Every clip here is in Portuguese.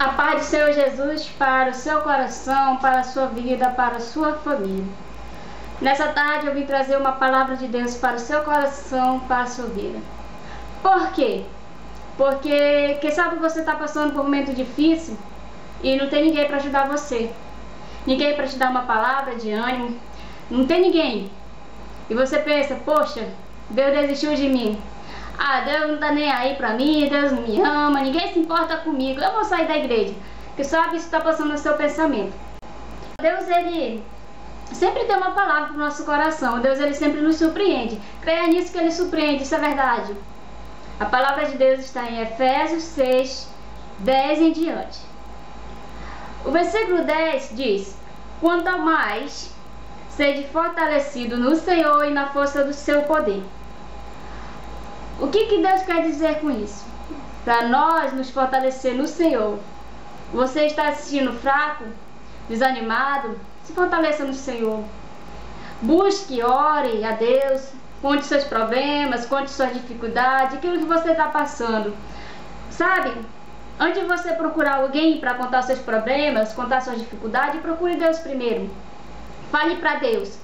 A paz do Senhor Jesus para o seu coração, para a sua vida, para a sua família. Nessa tarde eu vim trazer uma palavra de Deus para o seu coração, para a sua vida. Por quê? Porque quem sabe você está passando por um momento difícil e não tem ninguém para ajudar você. Ninguém para te dar uma palavra de ânimo. Não tem ninguém. E você pensa, poxa, Deus desistiu de mim. Ah, Deus não tá nem aí pra mim, Deus não me ama, ninguém se importa comigo, eu vou sair da igreja. Porque sabe, isso está passando no seu pensamento. Deus, ele sempre tem uma palavra pro nosso coração. Deus, ele sempre nos surpreende. Creia nisso que ele surpreende, isso é verdade. A palavra de Deus está em Efésios 6, 10 em diante. O versículo 10 diz: quanto a mais, sede fortalecido no Senhor e na força do seu poder. O que Deus quer dizer com isso? Para nós nos fortalecer no Senhor. Você está assistindo fraco, desanimado? Se fortaleça no Senhor. Busque, ore a Deus, conte seus problemas, conte suas dificuldades, aquilo que você está passando. Sabe, antes de você procurar alguém para contar seus problemas, contar suas dificuldades, procure Deus primeiro. Fale para Deus,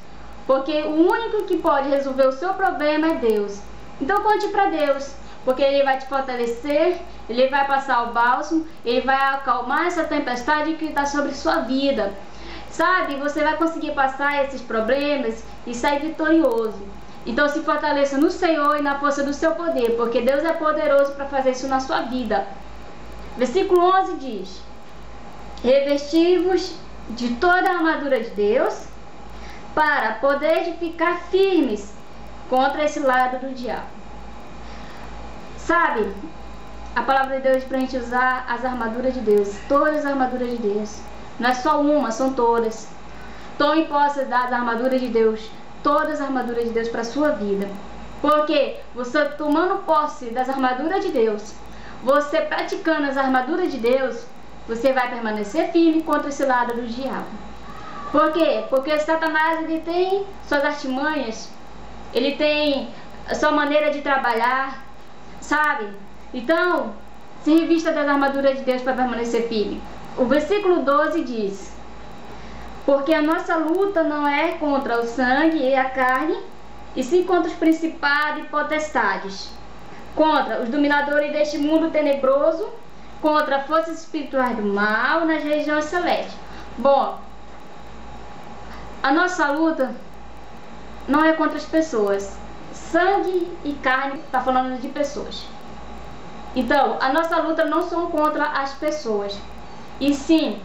porque o único que pode resolver o seu problema é Deus. Então conte para Deus, porque Ele vai te fortalecer, Ele vai passar o bálsamo, Ele vai acalmar essa tempestade que está sobre sua vida. Sabe, você vai conseguir passar esses problemas e sair vitorioso. Então se fortaleça no Senhor e na força do seu poder, porque Deus é poderoso para fazer isso na sua vida. Versículo 11 diz: revesti-vos de toda a armadura de Deus, para poder ficar firmes contra esse lado do diabo. Sabe, a palavra de Deus diz para a gente usar as armaduras de Deus, todas as armaduras de Deus. Não é só uma, são todas. Tome posse das armaduras de Deus, todas as armaduras de Deus para a sua vida. Porque você tomando posse das armaduras de Deus, você praticando as armaduras de Deus, você vai permanecer firme contra esse lado do diabo. Por quê? Porque Satanás, ele tem suas artimanhas, ele tem a sua maneira de trabalhar, sabe? Então, se revista das armaduras de Deus para permanecer firme. O versículo 12 diz: porque a nossa luta não é contra o sangue e a carne, e sim contra os principados e potestades, contra os dominadores deste mundo tenebroso, contra forças espirituais do mal nas regiões celestes. Bom, a nossa luta não é contra as pessoas. Sangue e carne está falando de pessoas. Então, a nossa luta não são contra as pessoas, e sim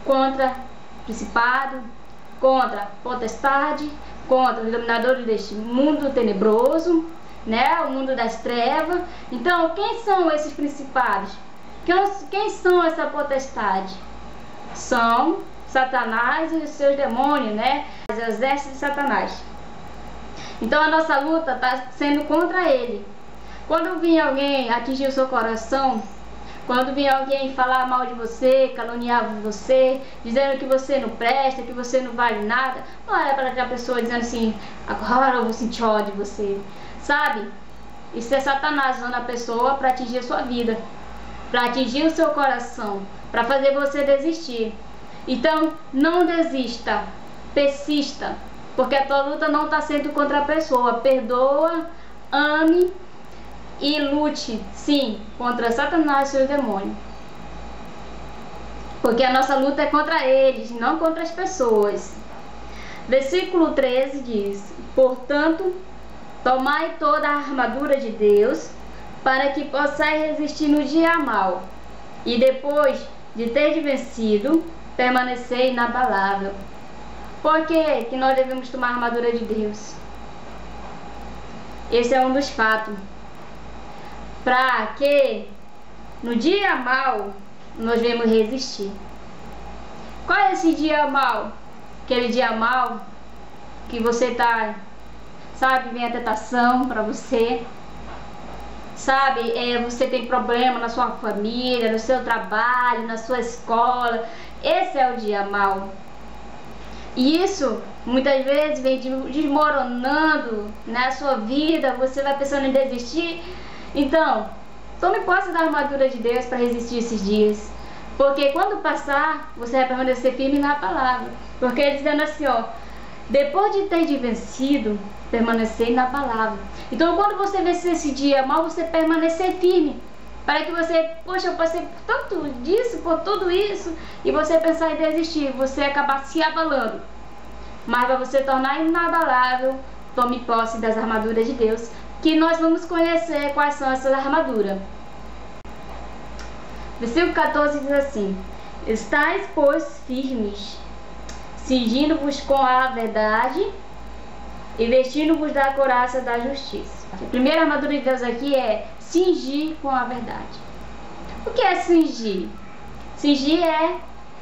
contra principado, contra potestade, contra os dominadores deste mundo tenebroso, né? O mundo das trevas. Então, quem são esses principados? Quem são essa potestade? São Satanás e os seus demônios, né? Os exércitos de Satanás. Então a nossa luta está sendo contra ele. Quando vir alguém atingir o seu coração, quando vir alguém falar mal de você, caluniar você, dizendo que você não presta, que você não vale nada, não é para aquela pessoa dizendo assim, agora eu vou sentir ódio de você. Sabe? Isso é Satanás usando a pessoa para atingir a sua vida, para atingir o seu coração, para fazer você desistir. Então, não desista, persista, porque a tua luta não está sendo contra a pessoa. Perdoa, ame e lute, sim, contra Satanás e seus demônios. Porque a nossa luta é contra eles, não contra as pessoas. Versículo 13 diz: portanto, tomai toda a armadura de Deus, para que possais resistir no dia mau, e depois de ter vencido, permanecer inabalável. Por que nós devemos tomar a armadura de Deus? Esse é um dos fatos. Para que no dia mau nós devemos resistir. Qual é esse dia mau? Aquele dia mau que você tá, sabe, vem a tentação para você. Sabe, você tem problema na sua família, no seu trabalho, na sua escola. Esse é o dia mau. E isso muitas vezes vem desmoronando na sua vida, você vai pensando em desistir. Então, tome posse da armadura de Deus para resistir esses dias. Porque quando passar, você vai permanecer firme na palavra. Porque ele dizendo assim, ó, depois de ter vencido, permanecer na palavra. Então quando você vencer esse dia mal, você permanecer firme. Para que você, poxa, eu passei por tanto disso, por tudo isso, e você pensar em desistir, você acabar se abalando. Mas para você tornar inabalável, tome posse das armaduras de Deus, que nós vamos conhecer quais são essas armaduras. Versículo 14 diz assim: estais, pois, firmes, cingindo-vos com a verdade e vestindo-vos da couraça da justiça. A primeira armadura de Deus aqui é cingir com a verdade. O que é cingir? Cingir é,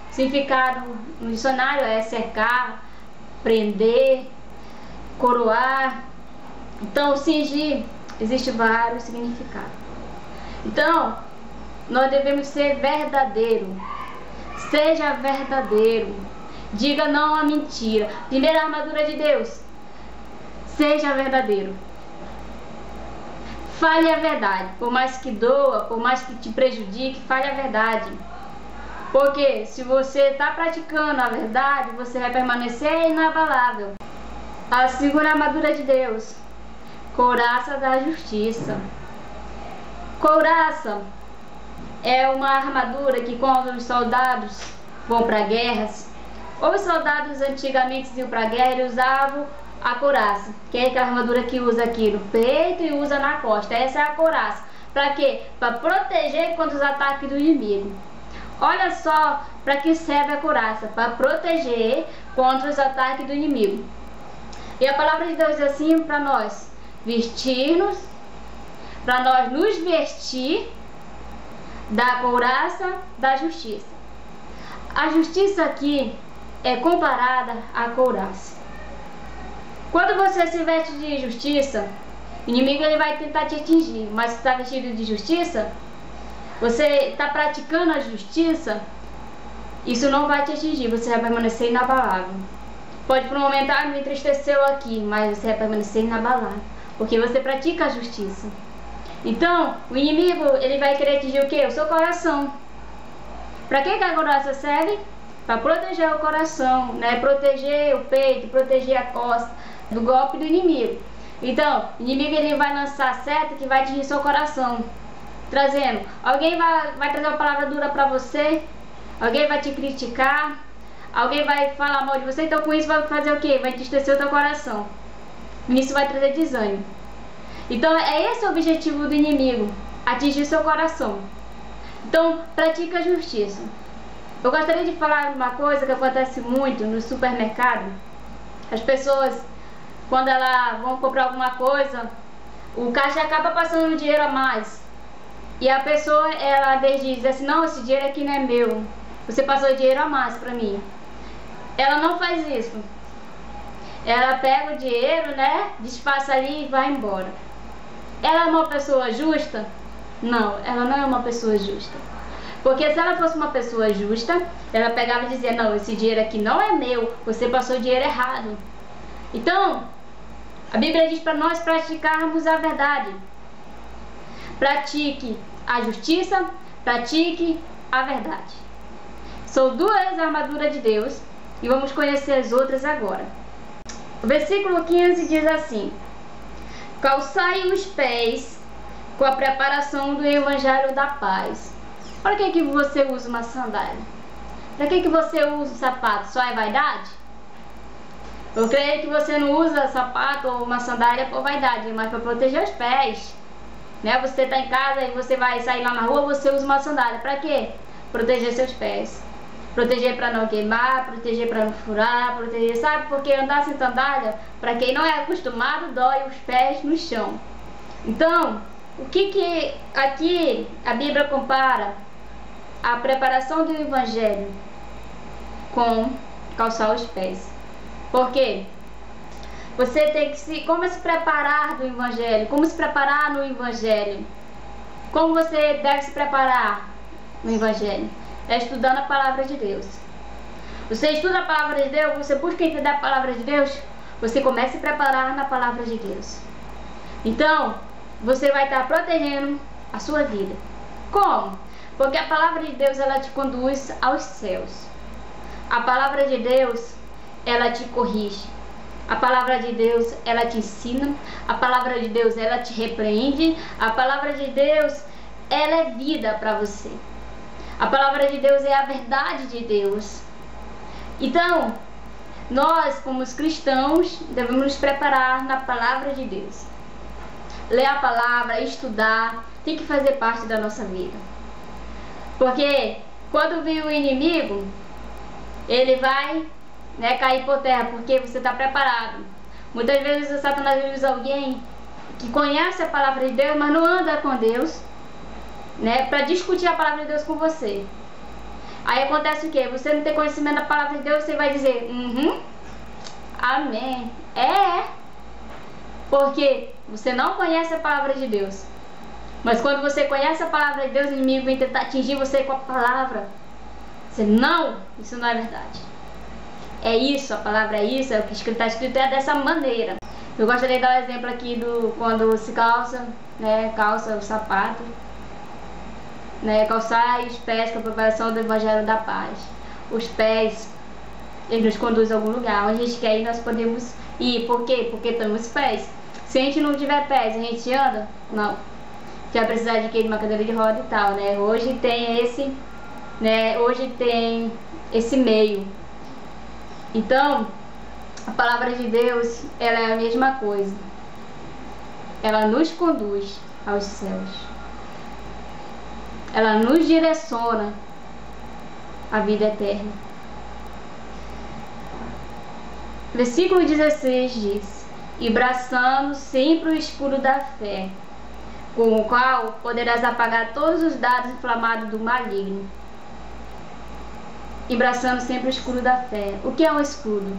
significado no dicionário, é cercar, prender, coroar. Então, cingir, existe vários significados. Então, nós devemos ser verdadeiro. Seja verdadeiro. Diga não à mentira. Primeira armadura de Deus: seja verdadeiro. Fale a verdade. Por mais que doa, por mais que te prejudique, fale a verdade. Porque se você está praticando a verdade, você vai permanecer inabalável. A segunda armadura de Deus: couraça da justiça. Couraça é uma armadura que quando os soldados vão para guerras, ou os soldados antigamente iam para a guerra, eles usavam a couraça, que é aquela armadura que usa aqui no peito e usa na costa. Essa é a couraça. Para quê? Para proteger contra os ataques do inimigo. Olha só para que serve a couraça: para proteger contra os ataques do inimigo. E a palavra de Deus diz assim para nós: vestir-nos, para nós nos vestir da couraça da justiça. A justiça aqui é comparada à couraça. Quando você se veste de justiça, o inimigo ele vai tentar te atingir. Mas se está vestido de justiça, você está praticando a justiça, isso não vai te atingir. Você vai permanecer inabalável. Pode por um momento, me entristeceu aqui, mas você vai permanecer inabalável, porque você pratica a justiça. Então, o inimigo ele vai querer atingir o quê? O seu coração. Para que a couraça serve? Para proteger o coração, né? Proteger o peito, proteger a costa do golpe do inimigo. Então, o inimigo ele vai lançar a seta que vai atingir seu coração, trazendo, alguém vai trazer uma palavra dura para você, alguém vai te criticar, alguém vai falar mal de você. Então com isso vai fazer o quê? Vai entristecer o teu coração. Isso vai trazer desânimo. Então é esse o objetivo do inimigo: atingir seu coração. Então pratica a justiça. Eu gostaria de falar uma coisa que acontece muito no supermercado. As pessoas, quando elas vão comprar alguma coisa, o caixa acaba passando um dinheiro a mais. E a pessoa, ela diz assim: não, esse dinheiro aqui não é meu, você passou dinheiro a mais para mim. Ela não faz isso. Ela pega o dinheiro, né, disfarça ali e vai embora. Ela é uma pessoa justa? Não, ela não é uma pessoa justa. Porque se ela fosse uma pessoa justa, ela pegava e dizia: não, esse dinheiro aqui não é meu, você passou o dinheiro errado. Então, a Bíblia diz para nós praticarmos a verdade. Pratique a justiça, pratique a verdade. São duas armaduras de Deus e vamos conhecer as outras agora. O versículo 15 diz assim: calçai os pés com a preparação do evangelho da paz. Para que você usa uma sandália? Para que você usa um sapato? Só é vaidade? Eu creio que você não usa sapato ou uma sandália por vaidade, mas para proteger os pés, né? Você está em casa e você vai sair lá na rua, você usa uma sandália. Para quê? Proteger seus pés. Proteger para não queimar, proteger para não furar, proteger, sabe? Porque andar sem sandália, para quem não é acostumado, dói os pés no chão. Então, o que aqui a Bíblia compara a preparação do evangelho com calçar os pés? Porque você tem que como se preparar do evangelho, como se preparar no evangelho. Como você deve se preparar no evangelho? É estudando a palavra de Deus. Você estuda a palavra de Deus, você busca entender a palavra de Deus, você começa a se preparar na palavra de Deus. Então, você vai estar protegendo a sua vida. Como? Porque a palavra de Deus, ela te conduz aos céus. A palavra de Deus, ela te corrige. A palavra de Deus, ela te ensina. A palavra de Deus, ela te repreende. A palavra de Deus, ela é vida para você. A palavra de Deus é a verdade de Deus. Então, nós, como os cristãos, devemos nos preparar na palavra de Deus. Ler a palavra, estudar, tem que fazer parte da nossa vida. Porque quando vir o inimigo, ele vai, cair por terra, porque você está preparado. Muitas vezes o Satanás usa alguém que conhece a palavra de Deus, mas não anda com Deus, para discutir a palavra de Deus com você. Aí acontece o quê? Você não tem conhecimento da palavra de Deus, você vai dizer, amém. Porque você não conhece a palavra de Deus. Mas quando você conhece a palavra de Deus, o inimigo vem tentar atingir você com a palavra. Você, não, isso não é verdade. É isso, a palavra é isso, é o que está escrito, é dessa maneira. Eu gostaria de dar um exemplo aqui do quando se calça, calça o sapato, calçar os pés com a preparação do Evangelho da Paz. Os pés, eles nos conduzem a algum lugar. Onde a gente quer ir, nós podemos ir. Por quê? Porque temos pés. Se a gente não tiver pés, a gente anda? Não. Já vai precisar de uma cadeira de roda e tal, Hoje tem esse meio. Então, a palavra de Deus, ela é a mesma coisa. Ela nos conduz aos céus. Ela nos direciona à vida eterna. Versículo 16 diz: e braçando sempre o escudo da fé, com o qual poderás apagar todos os dardos inflamados do maligno. E braçando sempre o escudo da fé. O que é um escudo?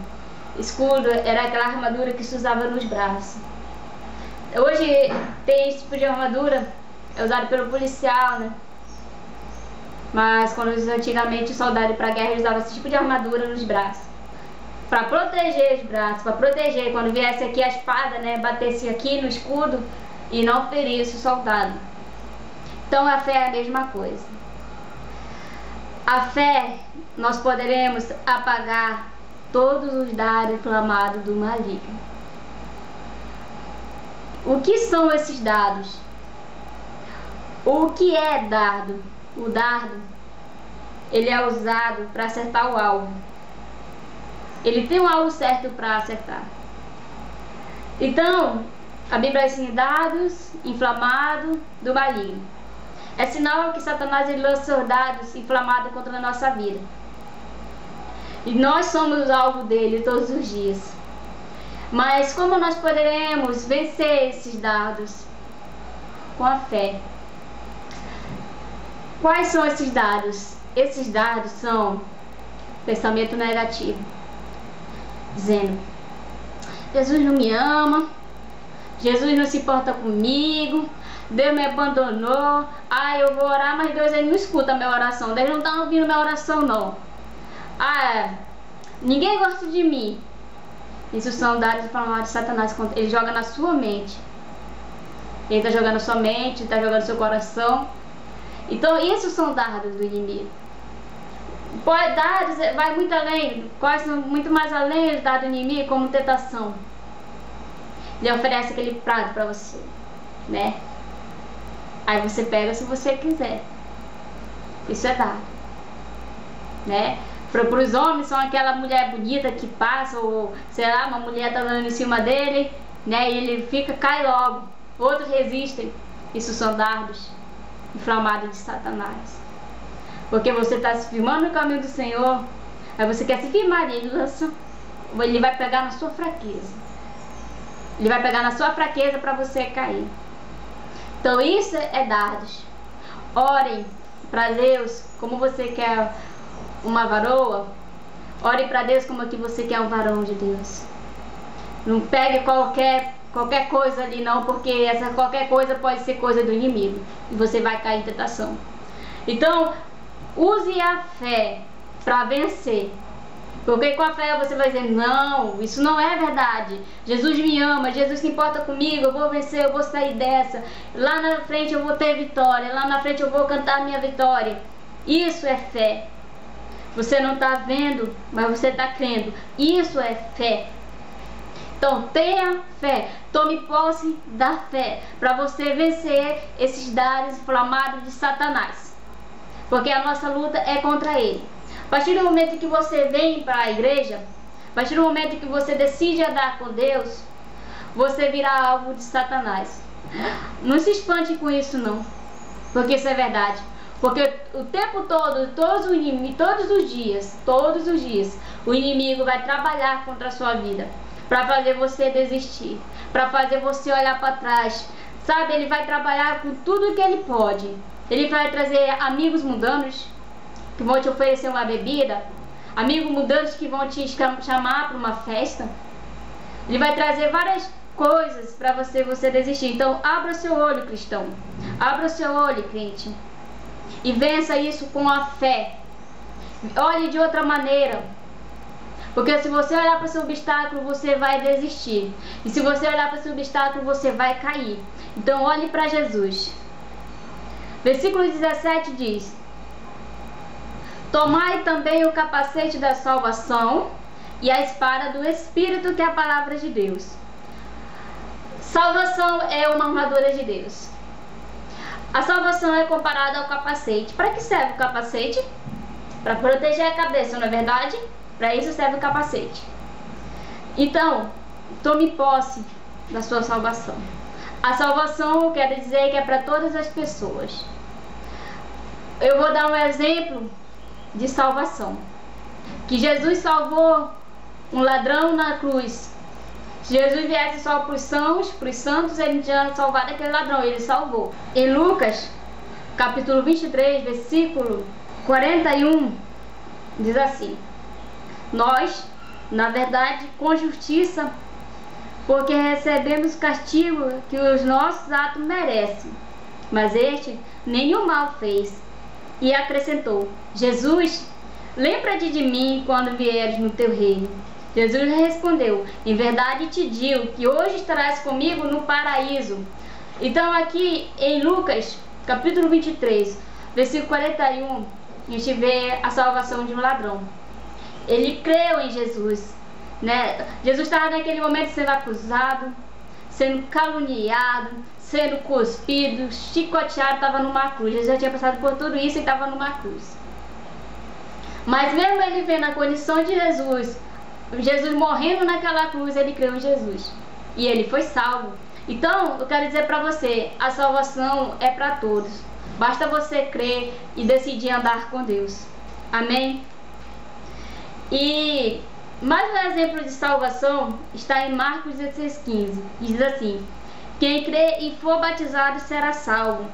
Escudo era aquela armadura que se usava nos braços. Hoje tem esse tipo de armadura, é usado pelo policial, Mas quando antigamente o soldado para a guerra usava esse tipo de armadura nos braços, para proteger os braços, para proteger quando viesse aqui a espada, batesse aqui no escudo e não ferisse o soldado. Então a fé é a mesma coisa. A fé, nós poderemos apagar todos os dardos inflamados do maligno. O que são esses dardos? O que é dardo? O dardo, ele é usado para acertar o alvo. Ele tem um alvo certo para acertar. Então, a Bíblia ensina dardos inflamados do maligno. É sinal que Satanás lança dardos inflamados contra a nossa vida. E nós somos alvo dele todos os dias. Mas como nós poderemos vencer esses dardos? Com a fé. Quais são esses dardos? Esses dardos são pensamento negativo, dizendo: Jesus não me ama, Jesus não se importa comigo, Deus me abandonou, eu vou orar, mas Deus ele não escuta a minha oração, Deus não está ouvindo minha oração não. Ninguém gosta de mim. Isso são dardos inflamados de Satanás. Ele joga na sua mente. Ele está jogando na sua mente, está jogando no seu coração. Então, esses são dardos do inimigo. Dardos vai muito além, quase muito mais além dos dardos do inimigo, como tentação. Ele oferece aquele prato para você, Aí você pega se você quiser. Isso é dado, Para os homens são aquela mulher bonita que passa, ou sei lá, uma mulher tá dando em cima dele, e ele cai logo. Outros resistem. Isso são dardos inflamados de Satanás. Porque você está se firmando no caminho do Senhor, aí você quer se firmar, ele vai pegar na sua fraqueza. Ele vai pegar na sua fraqueza para você cair. Então isso é dardos. Orem para Deus como você quer uma varoa. Ore para Deus como que você quer um varão de Deus. Não pegue qualquer coisa ali não, porque essa qualquer coisa pode ser coisa do inimigo e você vai cair em tentação. Então use a fé para vencer Porque com a fé você vai dizer, não, isso não é verdade. Jesus me ama, Jesus se importa comigo, eu vou vencer, eu vou sair dessa. Lá na frente eu vou ter vitória, lá na frente eu vou cantar minha vitória. Isso é fé. Você não está vendo, mas você está crendo. Isso é fé. Então tenha fé, tome posse da fé, para você vencer esses dardos inflamados de Satanás. Porque a nossa luta é contra ele. A partir do momento que você vem para a igreja, a partir do momento que você decide andar com Deus, você virá alvo de Satanás. Não se espante com isso não, porque isso é verdade. Porque o tempo todo, todos os dias, o inimigo vai trabalhar contra a sua vida, para fazer você desistir, para fazer você olhar para trás. Sabe, ele vai trabalhar com tudo que ele pode. Ele vai trazer amigos mundanos que vão te oferecer uma bebida, amigos mundanos que vão te chamar para uma festa. Ele vai trazer várias coisas para você desistir. Então, abra o seu olho, cristão. Abra o seu olho, crente. E vença isso com a fé. Olhe de outra maneira. Porque se você olhar para o seu obstáculo, você vai desistir. E se você olhar para o seu obstáculo, você vai cair. Então, olhe para Jesus. Versículo 17 diz: tomai também o capacete da salvação e a espada do Espírito, que é a palavra de Deus. Salvação é uma armadura de Deus. A salvação é comparada ao capacete. Para que serve o capacete? Para proteger a cabeça, não é verdade? Para isso serve o capacete. Então, tome posse da sua salvação. A salvação, eu quero dizer que é para todas as pessoas. Eu vou dar um exemplo de salvação. Que Jesus salvou um ladrão na cruz. Se Jesus viesse só para os santos, ele tinha salvado aquele ladrão, ele salvou. Em Lucas, capítulo 23, versículo 41, diz assim: nós, na verdade, com justiça, porque recebemos castigo que os nossos atos merecem, mas este nenhum mal fez. E acrescentou: Jesus, lembra-te de mim quando vieres no teu reino. Jesus respondeu: em verdade te digo que hoje estarás comigo no paraíso. Então aqui em Lucas, capítulo 23, versículo 41, a gente vê a salvação de um ladrão. Ele creu em Jesus, né? Jesus estava naquele momento sendo acusado, sendo caluniado, sendo cuspido, chicoteado, estava numa cruz. Jesus já tinha passado por tudo isso e estava numa cruz. Mas mesmo ele vendo a condição de Jesus morrendo naquela cruz, ele creu em Jesus. E ele foi salvo. Então, eu quero dizer para você, a salvação é para todos. Basta você crer e decidir andar com Deus. Amém? E mais um exemplo de salvação está em Marcos 16,15. Diz assim: quem crê e for batizado será salvo.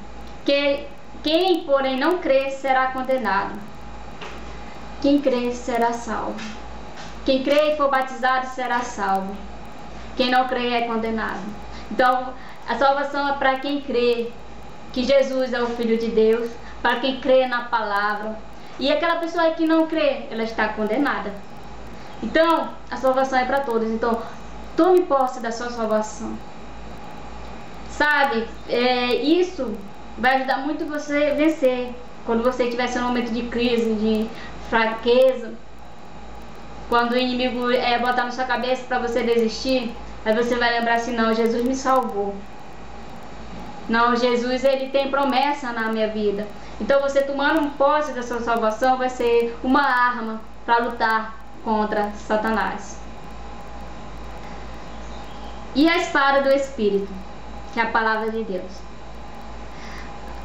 Quem, porém, não crê será condenado. Quem crê será salvo. Quem crê e for batizado será salvo. Quem não crê é condenado. Então, a salvação é para quem crê que Jesus é o Filho de Deus, para quem crê na palavra. E aquela pessoa que não crê, ela está condenada. Então, a salvação é para todos. Então, tome posse da sua salvação. Sabe, isso vai ajudar muito você a vencer. Quando você estiver em um momento de crise, de fraqueza, quando o inimigo botar na sua cabeça para você desistir, aí você vai lembrar assim: não, Jesus me salvou. Não, Jesus, ele tem promessa na minha vida. Então você tomando posse da sua salvação vai ser uma arma para lutar contra Satanás. E a espada do Espírito, que é a palavra de Deus.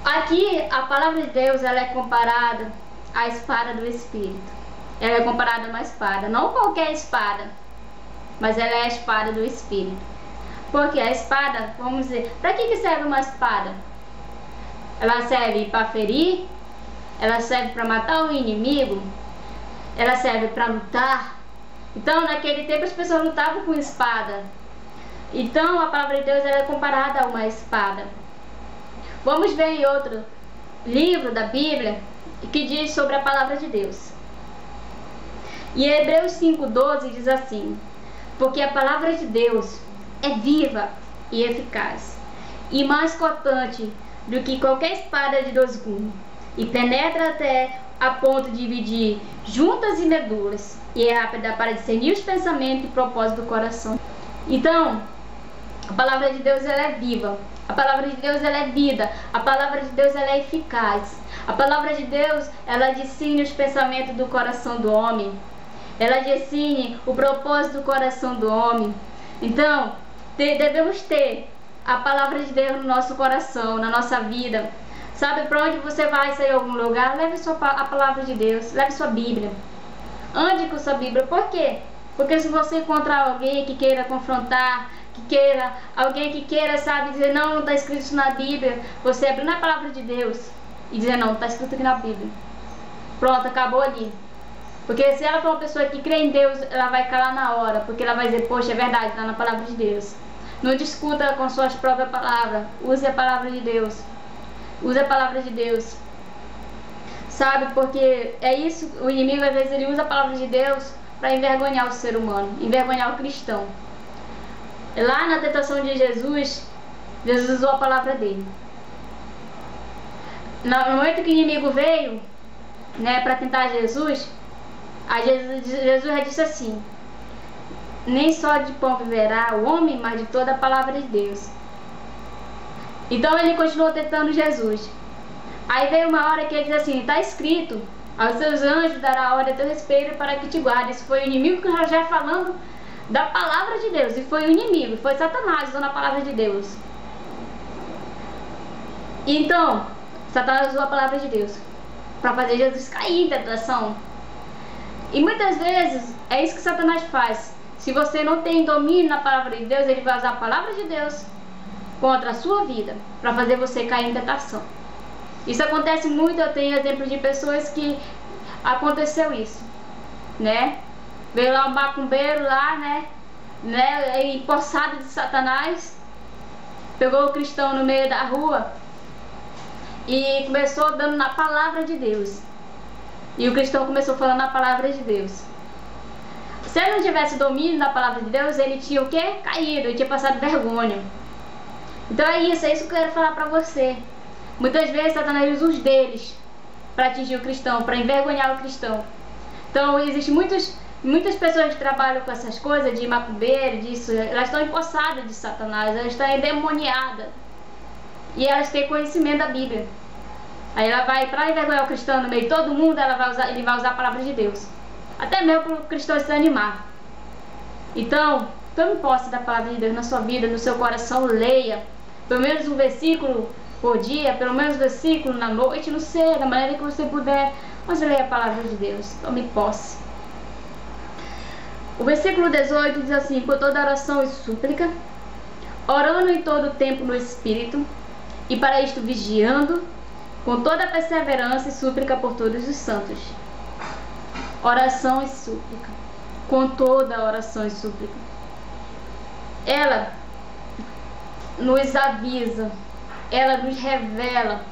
Aqui a palavra de Deus, ela é comparada à espada do Espírito. Ela é comparada a uma espada, não qualquer espada, mas ela é a espada do Espírito. Porque a espada, vamos dizer, para que serve uma espada? Ela serve para ferir, ela serve para matar o inimigo, ela serve para lutar. Então, naquele tempo as pessoas lutavam com espada. Então, a palavra de Deus, ela é comparada a uma espada. Vamos ver em outro livro da Bíblia que diz sobre a palavra de Deus. E Hebreus 5:12 diz assim: porque a palavra de Deus é viva e eficaz, e mais cortante do que qualquer espada de dois gumes, e penetra até a ponto de dividir juntas e medulas, e é rápida para discernir os pensamentos e propósitos do coração. Então, a palavra de Deus ela é viva, a palavra de Deus ela é vida, a palavra de Deus ela é eficaz, a palavra de Deus ela discerne os pensamentos do coração do homem, ela discerne o propósito do coração do homem. Então, devemos ter a palavra de Deus no nosso coração, na nossa vida. Sabe, para onde você vai sair em algum lugar, leve a palavra de Deus, leve sua Bíblia. Ande com sua Bíblia. Por quê? Porque se você encontrar alguém que queira confrontar, alguém que queira, sabe, dizer não está escrito isso na Bíblia, você abrir na palavra de Deus e dizer não, está escrito aqui na Bíblia. Pronto, acabou ali. Porque se ela for uma pessoa que crê em Deus, ela vai calar na hora, porque ela vai dizer, poxa, é verdade, está na palavra de Deus. Não discuta com suas próprias palavras, use a palavra de Deus. Use a palavra de Deus. Sabe, porque é isso, o inimigo às vezes ele usa a palavra de Deus para envergonhar o ser humano, envergonhar o cristão. Lá na tentação de Jesus, Jesus usou a palavra dele. No momento que o inimigo veio, né, para tentar Jesus, Jesus já disse assim: nem só de pão viverá o homem, mas de toda a palavra de Deus. Então ele continuou tentando Jesus. Aí veio uma hora que ele diz assim: está escrito, aos seus anjos dará ordem a teu respeito para que te guarde. Isso foi o inimigo que já falando da palavra de Deus. E foi o inimigo, foi Satanás usando a palavra de Deus. Então, Satanás usou a palavra de Deus para fazer Jesus cair em tentação. E muitas vezes é isso que Satanás faz. Se você não tem domínio na palavra de Deus, ele vai usar a palavra de Deus contra a sua vida para fazer você cair em tentação. Isso acontece muito. Eu tenho exemplos de pessoas que aconteceu isso, né? Veio lá um macumbeiro lá, né, empossado de Satanás, pegou o cristão no meio da rua e começou dando na palavra de Deus. E o cristão começou falando a palavra de Deus. Se ele não tivesse domínio da palavra de Deus, ele tinha o quê? Caído, ele tinha passado vergonha. Então é isso que eu quero falar pra você. Muitas vezes Satanás usa os deles para atingir o cristão, para envergonhar o cristão. Então existem muitas pessoas que trabalham com essas coisas de macumbeiro, disso, elas estão empossadas de Satanás, elas estão endemoniadas. E elas têm conhecimento da Bíblia. Aí ela vai, para envergonhar o cristão no meio de todo mundo, ele vai usar a palavra de Deus. Até mesmo para o cristão se animar. Então, tome posse da palavra de Deus na sua vida, no seu coração, leia. Pelo menos um versículo por dia, pelo menos um versículo na noite, não sei, da maneira que você puder. Mas leia a palavra de Deus, tome posse. O versículo 18 diz assim: por toda oração e súplica, orando em todo o tempo no Espírito, e para isto vigiando, com toda a perseverança e súplica por todos os santos. Oração e súplica, com toda a oração e súplica. Ela nos avisa, ela nos revela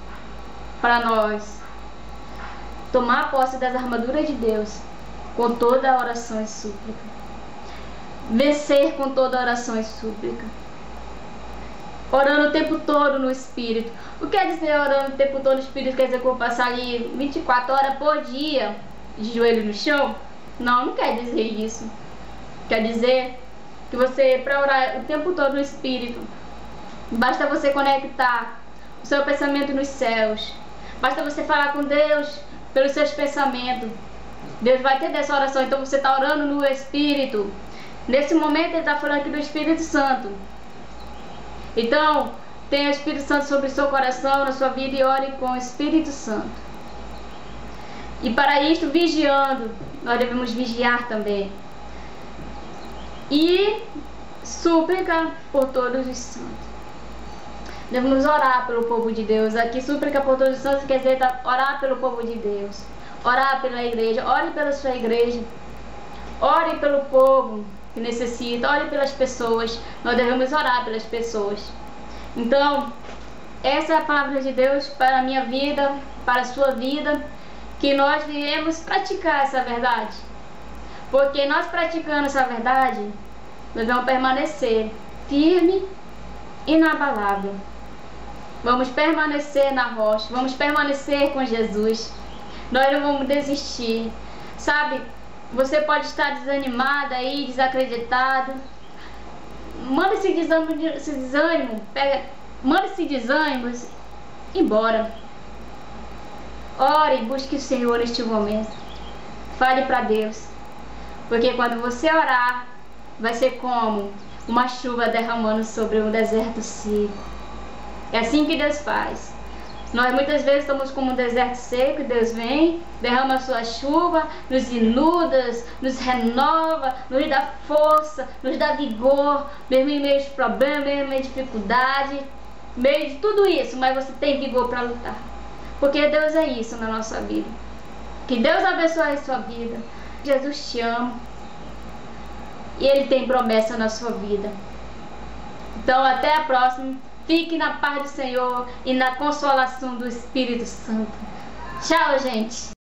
para nós tomar posse das armaduras de Deus com toda a oração e súplica. Vencer com toda a oração e súplica. Orando o tempo todo no Espírito. O que quer dizer orando o tempo todo no Espírito? Quer dizer que eu vou passar ali 24 horas por dia de joelho no chão? Não, não quer dizer isso. Quer dizer que você, para orar o tempo todo no Espírito, basta você conectar o seu pensamento nos céus. Basta você falar com Deus pelos seus pensamentos. Deus vai ter dessa oração. Então você está orando no Espírito. Nesse momento ele está falando aqui do Espírito Santo. Então, tenha o Espírito Santo sobre o seu coração, na sua vida, e ore com o Espírito Santo. E para isto, vigiando, nós devemos vigiar também. E súplica por todos os santos. Devemos orar pelo povo de Deus. Aqui, súplica por todos os santos quer dizer orar pelo povo de Deus. Orar pela igreja. Ore pela sua igreja. Ore pelo povo que necessita. Ore pelas pessoas. Nós devemos orar pelas pessoas. Então, essa é a palavra de Deus para a minha vida, para a sua vida, que nós viemos praticar essa verdade. Porque nós praticando essa verdade, nós vamos permanecer firme e inabalável. Vamos permanecer na rocha, vamos permanecer com Jesus. Nós não vamos desistir. Sabe, você pode estar desanimado aí, desacreditado. Manda esse desânimo, manda esse desânimo embora. Ore e busque o Senhor neste momento. Fale para Deus. Porque quando você orar, vai ser como uma chuva derramando sobre um deserto seco. É assim que Deus faz. Nós muitas vezes estamos como um deserto seco e Deus vem, derrama a sua chuva, nos inunda, nos renova, nos dá força, nos dá vigor, mesmo em meio de problemas, mesmo em meio de dificuldade, em meio de tudo isso, mas você tem vigor para lutar. Porque Deus é isso na nossa vida. Que Deus abençoe a sua vida. Jesus te ama. E Ele tem promessa na sua vida. Então até a próxima. Fique na paz do Senhor e na consolação do Espírito Santo. Tchau, gente!